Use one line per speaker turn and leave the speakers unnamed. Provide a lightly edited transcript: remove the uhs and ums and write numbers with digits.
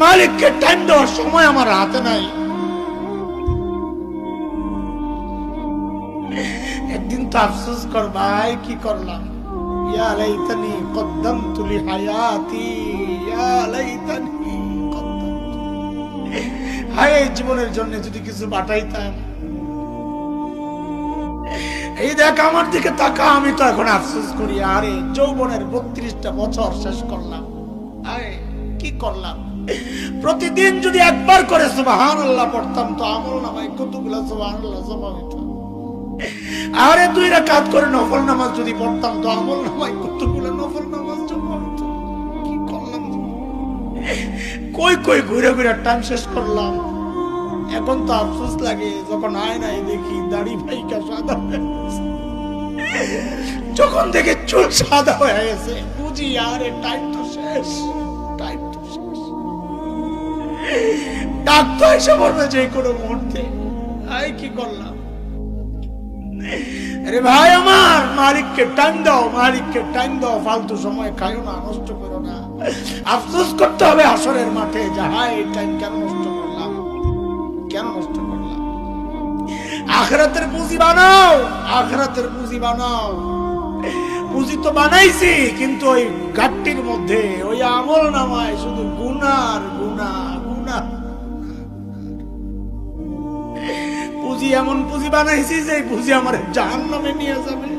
মালিককে টাইম দেওয়ার সময় আমার হাতে নাই। একদিন তো আফসোস কর ভাই, কি করলাম, ইয়া লাইতানি কদ্দামতু লিহায়াতি, ইয়া লাইতানি কদ্দামতু, হায় জীবনের জন্য যদি কিছু বাটাইতাম। এই দেখ আমার দিকে তাকা, আমি তো এখন আফসোস করি, আরে যৌবনের 32টা বছর শেষ করলাম, আরে কি করলাম। প্রতিদিন যদি একবার করে সুবহানাল্লাহ পড়তাম তো আমল নামায় কতগুলো সুবহানাল্লাহ জমা হইত। আরে 2 রাকাত করে নফল নামাজ যদি পড়তাম তো আমল নামায় কতগুলো নফল নামাজ জমা হইত। কি করলাম, কই কই ঘুরে ঘুরে টাইম শেষ করলাম। এখন তো আফসোস লাগে যখন আয়নায় দেখি দাড়ি ভাইকা সাদা হয়ে গেছে, যখন দেখে চুল সাদা হয়ে গেছে, বুঝি আরে টাইম তো শেষ, টাইম তো শেষ। ডাক তো এসে পড়বে যে কোনো মুহূর্তে। আই কি করলাম, আরে ভাই আমার মালিককে টাইম দাও, মালিককে টাইম দাও, ফালতু সময় খাইও না, নষ্ট করো না। আফসোস করতে হবে হাসরের মাঠে যে হায় এই টাইম কেন নষ্ট করলাম, কেন নষ্ট করলাম। আখিরাতের পুঁজি বানাও, আখিরাতের পুঁজি বানাও। পুঁজি তো বানাইছি, কিন্তু ওই ঘাটতির মধ্যে ওই আমল নামায় শুধু গুনার গুনাহ, গুনাহ। পুঁজি এমন পুঁজি বানাইছি যে পুঁজি আমার জাহান্নামে নিয়ে যাবে।